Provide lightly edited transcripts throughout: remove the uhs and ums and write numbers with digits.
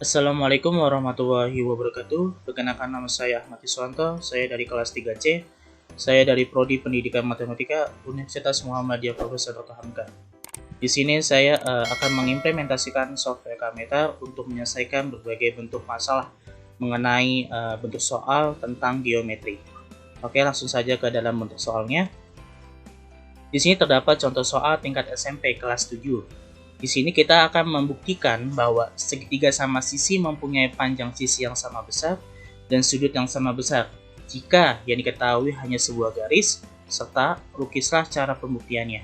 Assalamualaikum warahmatullahi wabarakatuh. Perkenalkan, nama saya Ahmad Iswanto. Saya dari kelas 3C. Saya dari Prodi Pendidikan Matematika Universitas Muhammadiyah Profesor Dr. Hamka. Di sini saya akan mengimplementasikan software Kameta untuk menyelesaikan berbagai bentuk masalah mengenai bentuk soal tentang geometri. Oke, langsung saja ke dalam bentuk soalnya. Di sini terdapat contoh soal tingkat SMP kelas 7. Di sini kita akan membuktikan bahwa segitiga sama sisi mempunyai panjang sisi yang sama besar dan sudut yang sama besar jika yang diketahui hanya sebuah garis, serta lukislah cara pembuktiannya.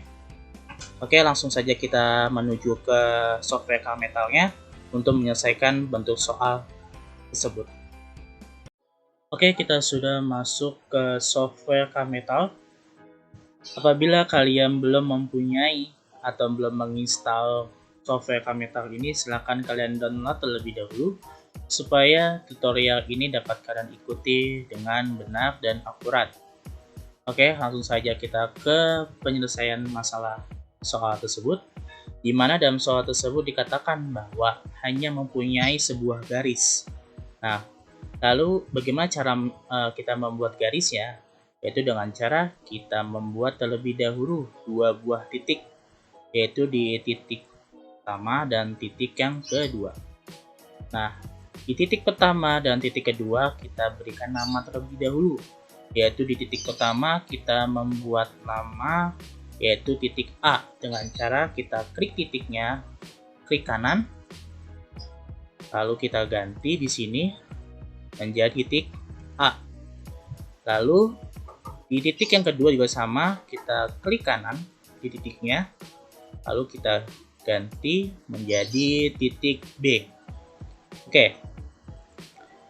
Oke, langsung saja kita menuju ke software Calmetalnya untuk menyelesaikan bentuk soal tersebut. Oke, kita sudah masuk ke software Calmetal. Apabila kalian belum mempunyai atau belum menginstal software Calmetal ini, silahkan kalian download terlebih dahulu supaya tutorial ini dapat kalian ikuti dengan benar dan akurat. Oke, langsung saja kita ke penyelesaian masalah soal tersebut, di mana dalam soal tersebut dikatakan bahwa hanya mempunyai sebuah garis. Nah, lalu bagaimana cara kita membuat garisnya? Yaitu dengan cara kita membuat terlebih dahulu dua buah titik, yaitu di titik pertama dan titik yang kedua. Nah, di titik pertama dan titik kedua kita berikan nama terlebih dahulu, yaitu di titik pertama kita membuat nama yaitu titik A dengan cara kita klik titiknya, klik kanan, lalu kita ganti di sini menjadi titik A. Lalu di titik yang kedua juga sama, kita klik kanan di titiknya, lalu kita ganti menjadi titik B. Oke,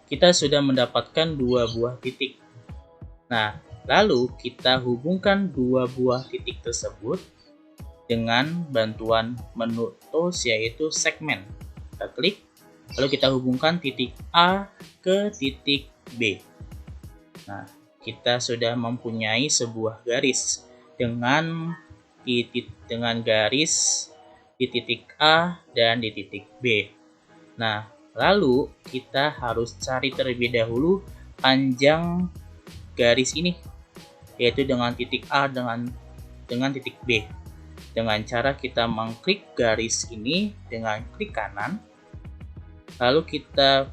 kita sudah mendapatkan dua buah titik. Nah, lalu kita hubungkan dua buah titik tersebut dengan bantuan menu tools, yaitu segmen. Kita klik, lalu kita hubungkan titik A ke titik B. Nah, kita sudah mempunyai sebuah garis dengan garis di titik A dan di titik B. Nah, lalu kita harus cari terlebih dahulu panjang garis ini, yaitu dengan titik A dengan titik B. Dengan cara kita mengklik garis ini dengan klik kanan, lalu kita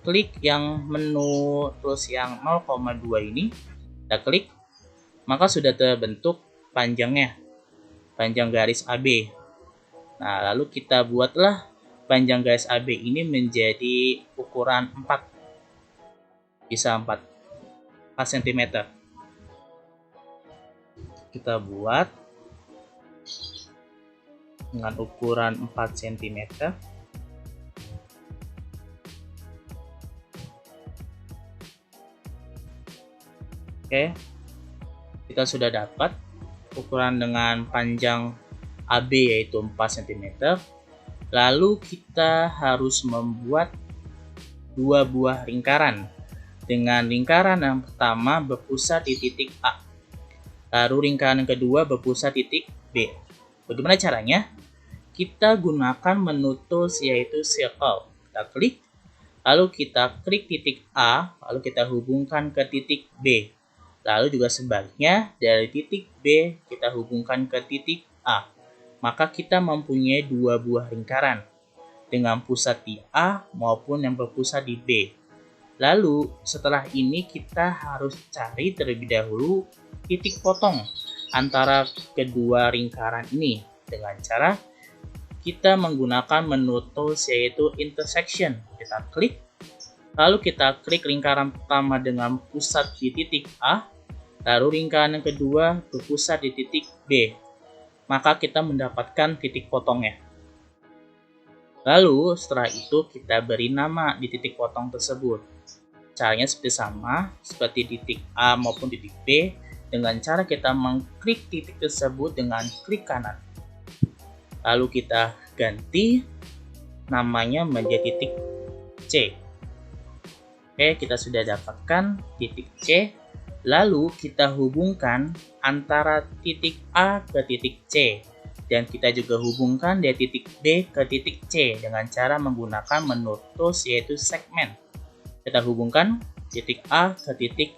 klik yang menu terus yang 0,2 ini, kita klik, maka sudah terbentuk panjangnya, panjang garis AB. Nah, lalu kita buatlah panjang garis AB ini menjadi ukuran 4, bisa 4 cm. Kita buat dengan ukuran 4 cm. Oke, kita sudah dapat ukuran dengan panjang AB yaitu 4 cm. Lalu kita harus membuat dua buah lingkaran. Dengan lingkaran yang pertama berpusat di titik A, lalu lingkaran yang kedua berpusat di titik B. Bagaimana caranya? Kita gunakan menu tools yaitu circle. Kita klik, lalu kita klik titik A, lalu kita hubungkan ke titik B. Lalu juga sebaliknya, dari titik B kita hubungkan ke titik A. Maka kita mempunyai dua buah lingkaran dengan pusat di A maupun yang berpusat di B. Lalu setelah ini kita harus cari terlebih dahulu titik potong antara kedua lingkaran ini dengan cara kita menggunakan menu tools yaitu intersection. Kita klik, lalu kita klik lingkaran pertama dengan pusat di titik A, lalu lingkaran yang kedua berpusat di titik B, maka kita mendapatkan titik potongnya. Lalu setelah itu kita beri nama di titik potong tersebut. Caranya seperti sama seperti titik A maupun titik B, dengan cara kita mengklik titik tersebut dengan klik kanan. Lalu kita ganti namanya menjadi titik C. Oke, kita sudah dapatkan titik C. Lalu kita hubungkan antara titik A ke titik C dan kita juga hubungkan dari titik B ke titik C dengan cara menggunakan menurut tools yaitu segmen. Kita hubungkan titik A ke titik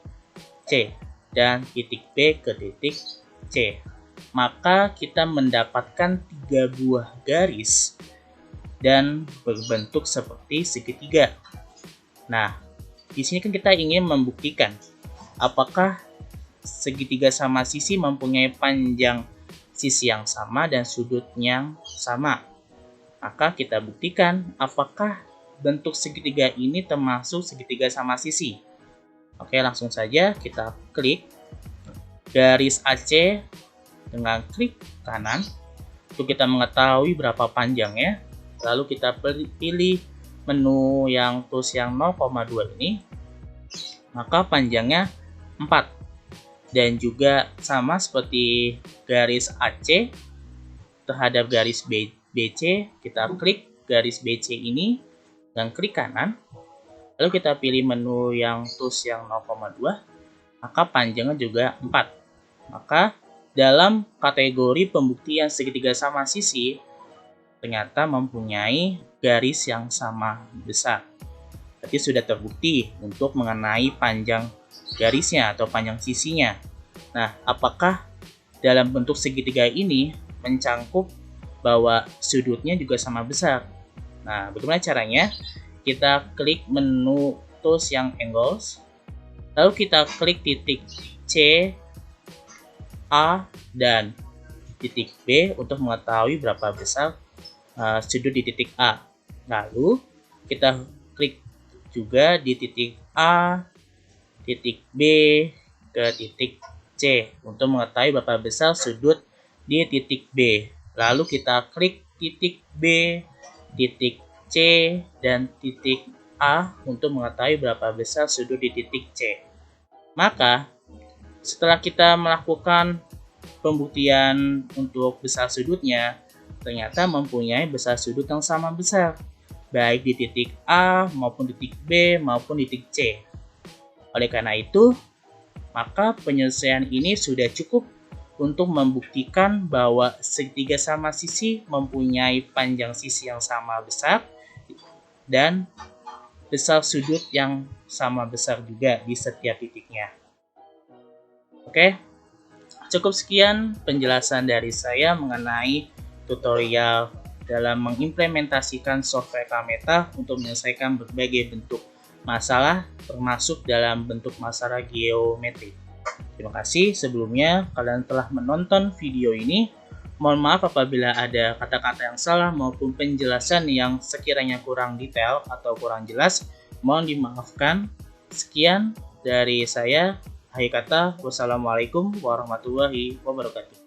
C dan titik B ke titik C. Maka kita mendapatkan 3 buah garis dan berbentuk seperti segitiga. Nah, di sini kan kita ingin membuktikan apakah segitiga sama sisi mempunyai panjang sisi yang sama dan sudut yang sama. Maka kita buktikan apakah bentuk segitiga ini termasuk segitiga sama sisi. Oke, langsung saja kita klik garis AC dengan klik kanan untuk kita mengetahui berapa panjangnya. Lalu kita pilih menu yang tools yang 0,2 ini, maka panjangnya 4. Dan juga sama seperti garis AC terhadap garis BC, kita klik garis BC ini dan klik kanan. Lalu kita pilih menu yang tools yang 0,2, maka panjangnya juga 4. Maka dalam kategori pembuktian segitiga sama sisi, ternyata mempunyai garis yang sama besar. Berarti sudah terbukti untuk mengenai panjang garisnya atau panjang sisinya. Nah, apakah dalam bentuk segitiga ini mencangkup bahwa sudutnya juga sama besar? Nah, bagaimana caranya? Kita klik menu tools yang angles, lalu kita klik titik C, A, dan titik B untuk mengetahui berapa besar sudut di titik A. Lalu kita klik juga di titik A, titik B ke titik C untuk mengetahui berapa besar sudut di titik B. Lalu kita klik titik B, titik C, dan titik A untuk mengetahui berapa besar sudut di titik C. Maka setelah kita melakukan pembuktian untuk besar sudutnya, ternyata mempunyai besar sudut yang sama besar, baik di titik A maupun titik B maupun titik C. Oleh karena itu, maka penyelesaian ini sudah cukup untuk membuktikan bahwa segitiga sama sisi mempunyai panjang sisi yang sama besar dan besar sudut yang sama besar juga di setiap titiknya. Oke, cukup sekian penjelasan dari saya mengenai tutorial dalam mengimplementasikan software Kameta untuk menyelesaikan berbagai bentuk masalah, termasuk dalam bentuk masalah geometri. Terima kasih sebelumnya kalian telah menonton video ini. Mohon maaf apabila ada kata-kata yang salah maupun penjelasan yang sekiranya kurang detail atau kurang jelas. Mohon dimaafkan. Sekian dari saya. Akhir kata, wassalamualaikum warahmatullahi wabarakatuh.